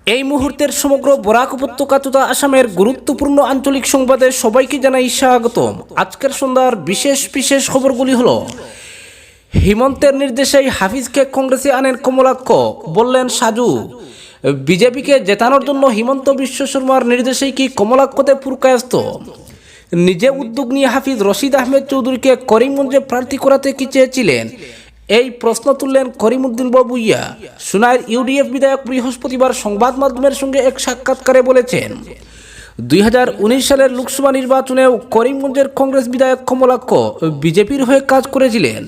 এই মুহূর্তের সমগ্র বরাক উপত্যকা তথা আসামের গুরুত্বপূর্ণ আঞ্চলিক সংবাদে সবাইকে জানাই স্বাগতম। আজকের সন্ধ্যার বিশেষ খবরগুলি হলো: হিমন্তের নির্দেশেই হাফিজকে কংগ্রেসে আনেন কমলাক্ষ, বললেন সাজু। বিজেপিকে জেতানোর জন্য হিমন্ত বিশ্ব শর্মার নির্দেশেই কি কমলাক্ষতে পুরকায়স্ত? নিজে উদ্যোগ নিয়ে হাফিজ রশিদ আহমেদ চৌধুরীকে করিমগঞ্জে প্রার্থী করাতে কি চেয়েছিলেন, এই প্রশ্ন তুললেন করিমউদ্দিন বড়ভূঁইয়া। সুনাইর ইউডিএফ বিধায়ক বৃহস্পতিবার সংবাদ মাধ্যমের সঙ্গে এক সাক্ষাৎকারে বলেছেন, 2019 সালের লোকসভা নির্বাচনেও করিমগঞ্জের কংগ্রেস বিধায়ক কমলাক্ষ বিজেপির হয়ে কাজ করেছিলেন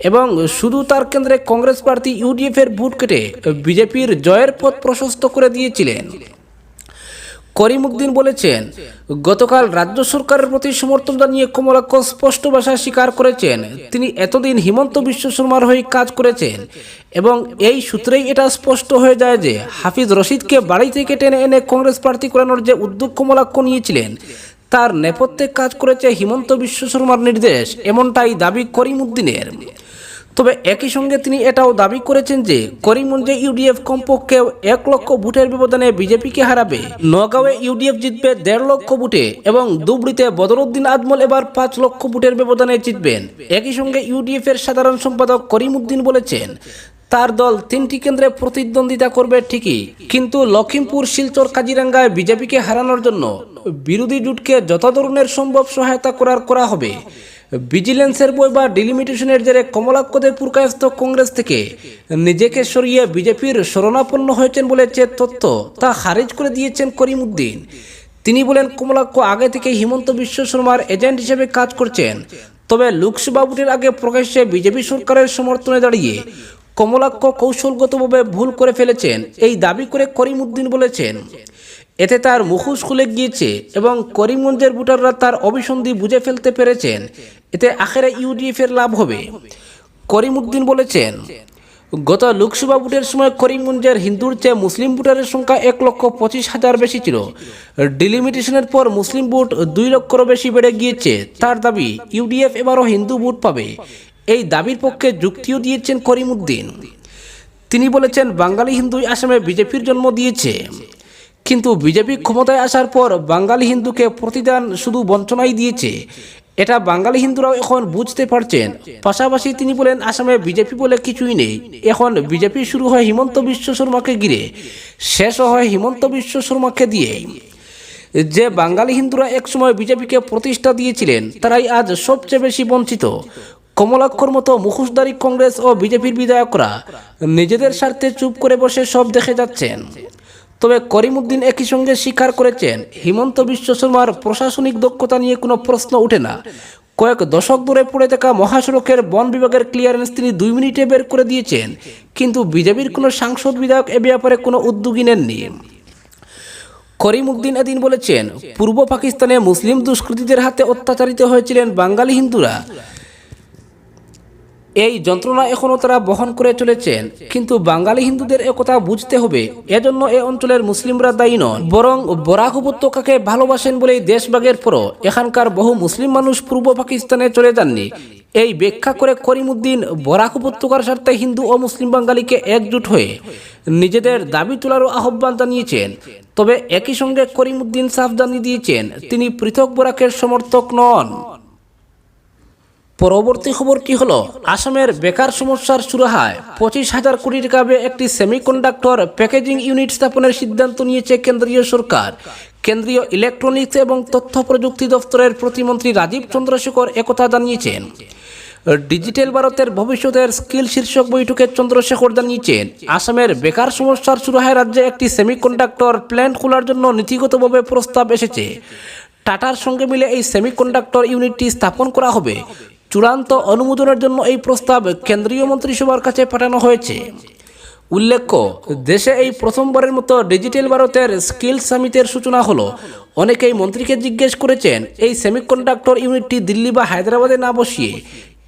এবং শুধু তার কেন্দ্রে কংগ্রেস প্রার্থী ইউডিএফের ভোট কেটে বিজেপির জয়ের পথ প্রশস্ত করে দিয়েছিলেন। করিমউদ্দিন বলেছেন, গতকাল রাজ্য সরকারের প্রতি সমর্থন জানিয়ে কমলাক্ষ স্পষ্ট ভাষায় স্বীকার করেছেন তিনি এতদিন হিমন্ত বিশ্ব শর্মার হয়ে কাজ করেছেন এবং এই সূত্রেই এটা স্পষ্ট হয়ে যায় যে হাফিজ রশিদকে বাড়ি থেকে টেনে এনে কংগ্রেস প্রার্থী করানোর যে উদ্যোগ কমলাক্ষ নিয়েছিলেন তার নেপথ্যে কাজ করেছে হিমন্ত বিশ্ব শর্মার নির্দেশ, এমনটাই দাবি করিমউদ্দিনের। তবে একই সঙ্গে তিনি এটাও দাবি করেছেন যে করিমগঞ্জে ইউডিএফ কমপক্ষে 1 লক্ষ ভোটের ব্যবধানে বিজেপিকে হারাবে, নগাঁওয়ে ইউডিএফ জিতবে 1.5 লক্ষ ভোটে এবং ধুবড়ীতে বদরুদ্দিন আজমল এবার 5 লক্ষ ভোটের ব্যবধানে জিতবেন। একই সঙ্গে ইউডিএফ এর সাধারণ সম্পাদক করিমউদ্দিন বলেছেন তার দল 3টি কেন্দ্রে প্রতিদ্বন্দ্বিতা করবে ঠিকই, কিন্তু লখিমপুর, শিলচর, কাজিরাঙ্গায় বিজেপিকে হারানোর জন্য বিরোধী জোটকে যত ধরনের সম্ভব সহায়তা করা হবে। ভিজিলেন্সের বই বা ডিলিমিটেশনের জেরে কমলাক্ষতে পুরকায়স্ত কংগ্রেস থেকে নিজেকে সরিয়ে বিজেপির শরণাপন্ন হয়েছেন বলে যে তথ্য তা খারিজ করে দিয়েছেন করিমউদ্দিন। তিনি বলেন, কমলাক্ষ আগে থেকে হিমন্ত বিশ্ব শর্মার এজেন্ট হিসেবে কাজ করছেন, তবে লোকসভা ভোটের আগে প্রকাশ্যে বিজেপি সরকারের সমর্থনে দাঁড়িয়ে কমলাক্ষ কৌশলগতভাবে ভুল করে ফেলেছেন এই দাবি করে করিমউদ্দিন বলেছেন, এতে তার মুখোশ খুলে গিয়েছে এবং করিমগঞ্জের ভোটাররা তার অভিসন্ধি বুঝে ফেলতে পেরেছেন, এতে আখেরে ইউডিএফ এর লাভ হবে। করিমউদ্দিন বলেছেন, গত লোকসভা ভোটের সময় করিমগঞ্জের হিন্দুর চেয়ে মুসলিম ভোটারের সংখ্যা 1,25,000 বেশি ছিল। ডিলিমিটেশনের পর মুসলিম ভোট 2 লক্ষেরও বেশি বেড়ে গিয়েছে। তার দাবি ইউডিএফ এবারও হিন্দু ভোট পাবে। এই দাবির পক্ষে যুক্তিও দিয়েছেন করিমউদ্দিন। তিনি বলেছেন, বাঙালি হিন্দুই আসামে বিজেপির জন্ম দিয়েছে, কিন্তু বিজেপি ক্ষমতায় আসার পর বাঙালি হিন্দুকে প্রতিদান শুধু বঞ্চনাই দিয়েছে, এটা বাঙালি হিন্দুরাও এখন বুঝতে পারছেন। পাশাপাশি তিনি বলেন, আসামে বিজেপি বলে কিছুই নেই, এখন বিজেপি শুরু হয় হিমন্ত বিশ্ব শর্মাকে ঘিরে, শেষ হয় হিমন্ত বিশ্ব শর্মাকে দিয়ে। যে বাঙালি হিন্দুরা একসময় বিজেপিকে প্রতিষ্ঠা দিয়েছিলেন তারাই আজ সবচেয়ে বেশি বঞ্চিত। কমলাক্ষর মতো মুখোশধারী কংগ্রেস ও বিজেপির বিধায়করা নিজেদের স্বার্থে চুপ করে বসে সব দেখে যাচ্ছেন। তবে করিমউদ্দিন একই সঙ্গে স্বীকার করেছেন, হিমন্ত বিশ্ব শর্মার প্রশাসনিক দক্ষতা নিয়ে কোনো প্রশ্ন ওঠে না। কয়েক দশক ধরে পড়ে থাকা মহাসড়কের বন বিভাগের ক্লিয়ারেন্স তিনি 2 মিনিটে বের করে দিয়েছেন, কিন্তু বিজেপির কোনো সাংসদ বিধায়ক এ ব্যাপারে কোনো উদ্যোগী নেননি। করিমউদ্দিন এদিন বলেছেন, পূর্ব পাকিস্তানে মুসলিম দুষ্কৃতীদের হাতে অত্যাচারিত হয়েছিলেন বাঙালি হিন্দুরা। এই যন্ত্রণা এখনও তারা বহন করে চলেছেন, কিন্তু বাঙালি হিন্দুদের একথা বুঝতে হবে। এজন্য এ অঞ্চলের মুসলিমরা দায়ী নন, বরং বরাক উপত্যকাকে ভালোবাসেন বলেই দেশভাগের পরও এখানকার বহু মুসলিম মানুষ পূর্ব পাকিস্তানে চলে যাননি। এই ব্যাখ্যা করে করিমউদ্দিন বরাক উপত্যকার স্বার্থে হিন্দু ও মুসলিম বাঙালিকে একজোট হয়ে নিজেদের দাবি তোলারও আহ্বান জানিয়েছেন। তবে একই সঙ্গে করিমউদ্দিন সাফ জানিয়ে দিয়েছেন তিনি পৃথক বরাকের সমর্থক নন। পরবর্তী খবরটি হলো, আসামের বেকার সমস্যার সুরাহায় 25,000 কোটি টাকা ব্যয়ে একটি সেমিকন্ডাক্টর প্যাকেজিং ইউনিট স্থাপনের সিদ্ধান্ত নিয়েছে কেন্দ্রীয় সরকার। কেন্দ্রীয় ইলেকট্রনিক্স এবং তথ্য প্রযুক্তি দপ্তরের প্রতিমন্ত্রী রাজীব চন্দ্রশেখর একথা জানিয়েছেন। ডিজিটাল ভারতের ভবিষ্যতের স্কিল শীর্ষক বৈঠকে চন্দ্রশেখর জানিয়েছেন, আসামের বেকার সমস্যার সুরাহায় রাজ্যে একটি সেমিকন্ডাক্টর প্ল্যান্ট খোলার জন্য নীতিগতভাবে প্রস্তাব এসেছে। টাটার সঙ্গে মিলে এই সেমিকন্ডাক্টর ইউনিটটি স্থাপন করা হবে। চূড়ান্ত অনুমোদনের জন্য এই প্রস্তাব কেন্দ্রীয় মন্ত্রিসভার কাছে পাঠানো হয়েছে। উল্লেখ্য, দেশে এই প্রথমবারের মতো ডিজিটাল ভারতের স্কিল সামিটের সূচনা হলো। অনেকেই মন্ত্রীকে জিজ্ঞেস করেছেন, এই সেমিকন্ডাক্টর ইউনিটটি দিল্লি বা হায়দ্রাবাদে না বসিয়ে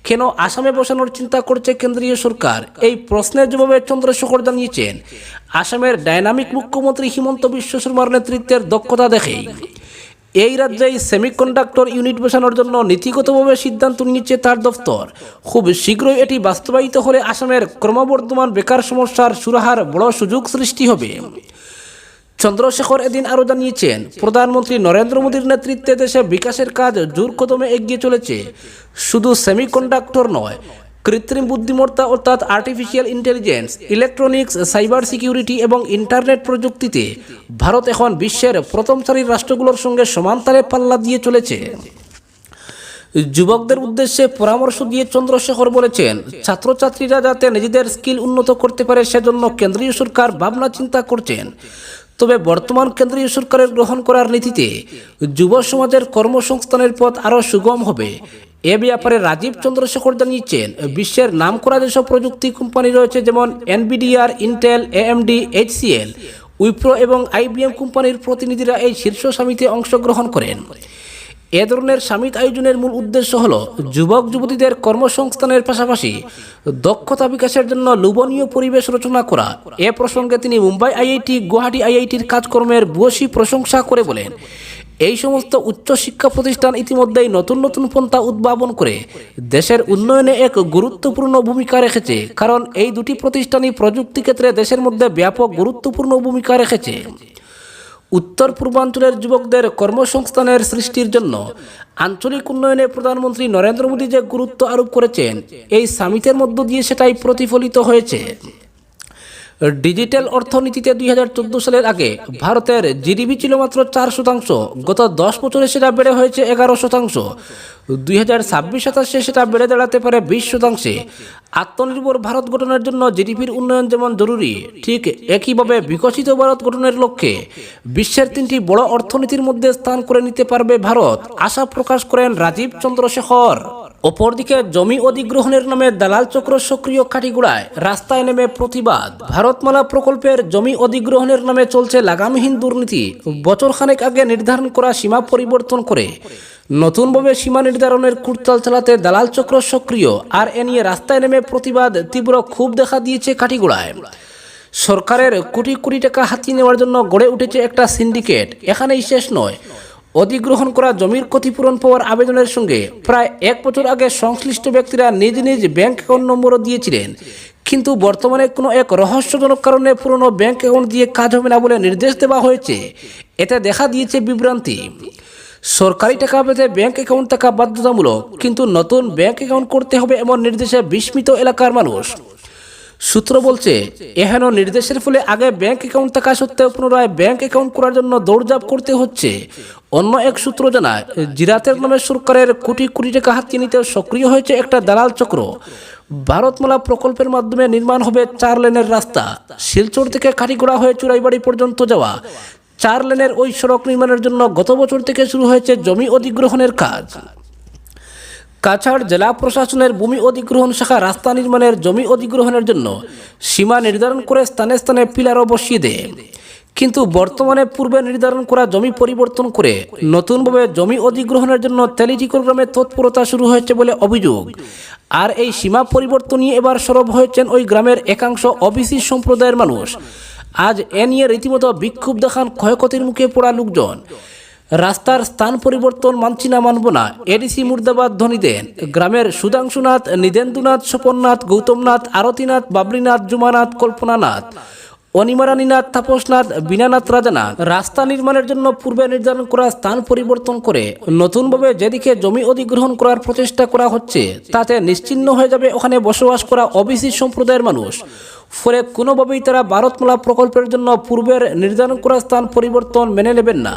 কেন আসামে বসানোর চিন্তা করছে কেন্দ্রীয় সরকার। এই প্রশ্নের জবাবে চন্দ্রশেখর জানিয়েছেন, আসামের ডাইনামিক মুখ্যমন্ত্রী হিমন্ত বিশ্ব শর্মার নেতৃত্বের দক্ষতা দেখেই এই রাজ্যে সেমিকন্ডাক্টর ইউনিট বসানোর জন্য নীতিগতভাবে সিদ্ধান্ত নিয়েছে তার দফতর। খুব শীঘ্রই এটি বাস্তবায়িত হলে আসামের ক্রমবর্ধমান বেকার সমস্যার সুরাহার বড় সুযোগ সৃষ্টি হবে। চন্দ্রশেখর এদিন আরও জানিয়েছেন, প্রধানমন্ত্রী নরেন্দ্র মোদীর নেতৃত্বে দেশে বিকাশের কাজ জোর কদমে এগিয়ে চলেছে। শুধু সেমিকন্ডাক্টর নয়, কৃত্রিম বুদ্ধিমত্তা অর্থাৎ artificial intelligence, electronics, cyber security এবং ইন্টারনেট প্রযুক্তিতে ভারত এখন বিশ্বের প্রথম সারির রাষ্ট্রগুলোর সঙ্গে সমানতালে পাল্লা দিয়ে চলেছে। যুবকদের উদ্দেশ্যে পরামর্শ দিয়ে চন্দ্রশেখর বলেছেন, ছাত্রছাত্রীরা যাতে নিজেদের স্কিল উন্নত করতে পারে সেজন্য কেন্দ্রীয় সরকার ভাবনা চিন্তা করছেন। তবে বর্তমান কেন্দ্রীয় সরকারের গ্রহণ করার নীতিতে যুব সমাজের কর্মসংস্থানের পথ আরও সুগম হবে। এ ব্যাপারে রাজীব চন্দ্রশেখর জানিয়েছেন, বিশ্বের নামকরা যেসব প্রযুক্তি কোম্পানি রয়েছে যেমন এনভিডিআর, ইন্টেল, এএমডি, এইচসিএল, উইপ্রো এবং আইবিএম কোম্পানির প্রতিনিধিরা এই শীর্ষ সামিটে অংশগ্রহণ করেন। এ ধরনের সামিট আয়োজনের মূল উদ্দেশ্য হল যুবক যুবতীদের কর্মসংস্থানের পাশাপাশি দক্ষতা বিকাশের জন্য লোভনীয় পরিবেশ রচনা করা। এ প্রসঙ্গে তিনি মুম্বাই আইআইটি, গুয়াহাটি আইআইটির কাজকর্মের ভূয়সী প্রশংসা করে বলেন, এই সমস্ত উচ্চশিক্ষা প্রতিষ্ঠান ইতিমধ্যেই নতুন নতুন পন্থা উদ্ভাবন করে দেশের উন্নয়নে এক গুরুত্বপূর্ণ ভূমিকা রেখেছে, কারণ এই দুটি প্রতিষ্ঠানই প্রযুক্তি ক্ষেত্রে দেশের মধ্যে ব্যাপক গুরুত্বপূর্ণ ভূমিকা রেখেছে। উত্তর পূর্বাঞ্চলের যুবকদের কর্মসংস্থানের সৃষ্টির জন্য আঞ্চলিক উন্নয়নে প্রধানমন্ত্রী নরেন্দ্র মোদী যে গুরুত্ব আরোপ করেছেন, এই সামিটের মধ্য দিয়ে সেটাই প্রতিফলিত হয়েছে। ডিজিটাল অর্থনীতিতে 2014 সালের আগে ভারতের জিডিপি ছিল মাত্র 4%, গত 10 বছরে সেটা বেড়ে হয়েছে 11%। 2026-27 সেটা বেড়ে দাঁড়াতে পারে 20%। আত্মনির্ভর ভারত গঠনের জন্য জিডিপির উন্নয়ন যেমন জরুরি, ঠিক একইভাবে বিকশিত ভারত গঠনের লক্ষ্যে বিশ্বের 3টি বড় অর্থনীতির মধ্যে স্থান করে নিতে পারবে ভারত, আশা প্রকাশ করেন রাজীব চন্দ্রশেখর। অপরদিকে জমি অধিগ্রহণের নামে দালাল চক্র সক্রিয় কাঠিগোড়ায় রাস্তায় নেমে প্রতিবাদ। ভারতমালা প্রকল্পের জমি অধিগ্রহণের নামে চলছে লাগামহীন দুর্নীতি। বছরখানেক আগে নির্ধারণ করা সীমা পরিবর্তন করে নতুনভাবে সীমা নির্ধারণের কুটচাল চালাতে দালাল চক্র সক্রিয়, আর এ নিয়ে রাস্তায় নেমে প্রতিবাদ তীব্র ক্ষোভ দেখা দিয়েছে কাঠিগোড়ায়। সরকারের কোটি কোটি টাকা হাতিয়ে নেওয়ার জন্য গড়ে উঠেছে একটা সিন্ডিকেট। এখানেই শেষ নয়, অধিগ্রহণ করা জমির ক্ষতিপূরণ পাওয়ার আবেদনের সঙ্গে প্রায় 1 বছর আগে সংশ্লিষ্ট ব্যক্তিরা নিজ নিজ ব্যাংক অ্যাকাউন্ট নম্বরও দিয়েছিলেন, কিন্তু বর্তমানে কোনো এক রহস্যজনক কারণে পুরনো ব্যাংক অ্যাকাউন্ট দিয়ে কাজ হবে না বলে নির্দেশ দেওয়া হয়েছে। এতে দেখা দিয়েছে বিভ্রান্তি। সরকারি টাকা পেতে ব্যাংক অ্যাকাউন্ট থাকা বাধ্যতামূলক, কিন্তু নতুন ব্যাংক অ্যাকাউন্ট করতে হবে এমন নির্দেশে বিস্মিত এলাকার মানুষ। সূত্র বলছে, এহেন নির্দেশের ফলে আগে ব্যাংক অ্যাকাউন্ট থাকা সত্ত্বেও পুনরায় ব্যাংক অ্যাকাউন্ট করার জন্য দৌড়ঝাঁপ করতে হচ্ছে। অন্য এক সূত্র জানায়, জিরাতের নামে সরকারের কোটি কোটি টাকা হাতিয়ে নিতে সক্রিয় হয়েছে একটা দালাল চক্র। ভারতমালা প্রকল্পের মাধ্যমে নির্মাণ হবে 4 লেনের রাস্তা। শিলচর থেকে কাঠিগোড়া হয়ে চুরাইবাড়ি পর্যন্ত যাওয়া 4 লেনের ওই সড়ক নির্মাণের জন্য গত বছর থেকে শুরু হয়েছে জমি অধিগ্রহণের কাজ। কাছাড় জেলা প্রশাসনের ভূমি অধিগ্রহণ শাখা রাস্তা নির্মাণের জমি অধিগ্রহণের জন্য সীমা নির্ধারণ করে স্থানে স্থানে পিলারও বসিয়ে দেয়, কিন্তু বর্তমানে পূর্বে নির্ধারণ করা জমি পরিবর্তন করে নতুনভাবে জমি অধিগ্রহণের জন্য তেলিটিকর গ্রামে তৎপরতা শুরু হয়েছে বলে অভিযোগ। আর এই সীমা পরিবর্তন নিয়ে এবার সরব হয়েছেন ওই গ্রামের একাংশ ওবিসি সম্প্রদায়ের মানুষ। আজ এ নিয়ে রীতিমতো বিক্ষোভ দেখান ক্ষয়ক্ষতির মুখে পড়া লোকজন। রাস্তার স্থান পরিবর্তন মানছি না, মানব না, এডিসি মুর্দাবাদ ধ্বনি দেন গ্রামের সুধাংশুনাথ, নিদেন্দুনাথ, স্বপননাথ, গৌতমনাথ, আরতিনাথ, বাবলিনাথ, জুমানাথ, কল্পনানাথ, অনিমারানীনাথ, তাপসনাথ, বীণানাথ, রাজানাথ। রাস্তা নির্মাণের জন্য পূর্বে নির্ধারণ করা স্থান পরিবর্তন করে নতুনভাবে যেদিকে জমি অধিগ্রহণ করার প্রচেষ্টা করা হচ্ছে, তাতে নিশ্চিহ্ন হয়ে যাবে ওখানে বসবাস করা ওবিসি সম্প্রদায়ের মানুষ। ফলে কোনোভাবেই তারা ভারতমালা প্রকল্পের জন্য পূর্বের নির্ধারণ করা স্থান পরিবর্তন মেনে নেবেন না।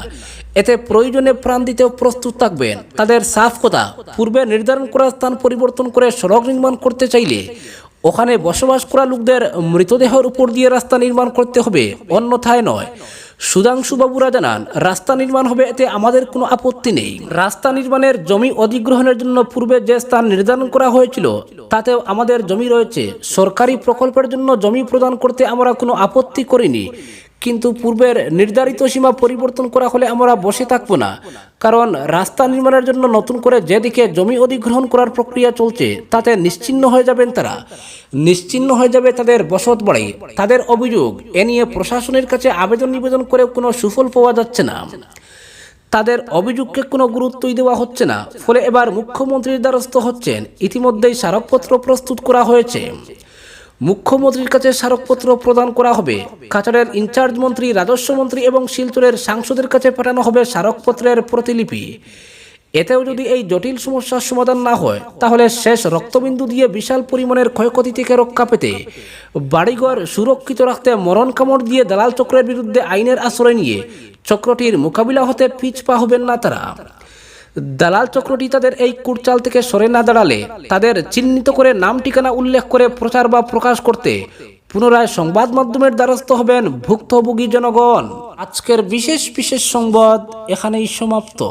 এতে প্রয়োজনে প্রাণ দিতেও প্রস্তুত থাকবেন। তাদের সাফ কথা, পূর্বে নির্ধারণ করা স্থান পরিবর্তন করে সড়ক নির্মাণ করতে চাইলে ওখানে বসবাস করা লোকদের মৃতদেহের উপর দিয়ে রাস্তা নির্মাণ করতে হবে, অন্যথায় নয়। সুধাংশুবাবুরা জানান, রাস্তা নির্মাণ হবে, এতে আমাদের কোনো আপত্তি নেই। রাস্তা নির্মাণের জমি অধিগ্রহণের জন্য পূর্বে যে স্থান নির্ধারণ করা হয়েছিল তাতেও আমাদের জমি রয়েছে। সরকারি প্রকল্পের জন্য জমি প্রদান করতে আমরা কোনো আপত্তি করিনি, কিন্তু পূর্বের নির্ধারিত সীমা পরিবর্তন করা হলে আমরা বসে থাকবো না। কারণ রাস্তা নির্মাণের জন্য নতুন করে যেদিকে জমি অধিগ্রহণ করার প্রক্রিয়া চলছে তাতে নিশ্চিহ্ন হয়ে যাবেন তারা, নিশ্চিহ্ন হয়ে যাবে তাদের বসত বাড়ি। তাদের অভিযোগ, এ নিয়ে প্রশাসনের কাছে আবেদন নিবেদন করেও কোনো সুফল পাওয়া যাচ্ছে না। তাদের অভিযোগকে কোনো গুরুত্বই দেওয়া হচ্ছে না। ফলে এবার মুখ্যমন্ত্রীর দ্বারস্থ হচ্ছেন। ইতিমধ্যেই স্মারকপত্র প্রস্তুত করা হয়েছে। মুখ্যমন্ত্রীর কাছে স্মারকপত্র প্রদান করা হবে। কাছাড়ের ইনচার্জ মন্ত্রী, রাজস্ব মন্ত্রী এবং শিলচরের সাংসদের কাছে পাঠানো হবে স্মারকপত্রের প্রতিলিপি। এতেও যদি এই জটিল সমস্যার সমাধান না হয়, তাহলে শেষ রক্তবিন্দু দিয়ে বিশাল পরিমাণের ক্ষয়ক্ষতি থেকে রক্ষা পেতে বাড়িঘর সুরক্ষিত রাখতে মরণ কামড় দিয়ে দালাল চক্রের বিরুদ্ধে আইনের আশ্রয় নিয়ে চক্রটির মোকাবিলা হতে পিছপা হবেন না তারা। দালাল চক্রটি তাদের এই কুটচাল থেকে সরে না দাঁড়ালে তাদের চিহ্নিত করে নাম ঠিকানা উল্লেখ করে প্রচার বা প্রকাশ করতে পুনরায় সংবাদ মাধ্যমের দ্বারস্থ হবেন ভুক্তভোগী জনগণ। আজকের বিশেষ সংবাদ এখানেই সমাপ্ত।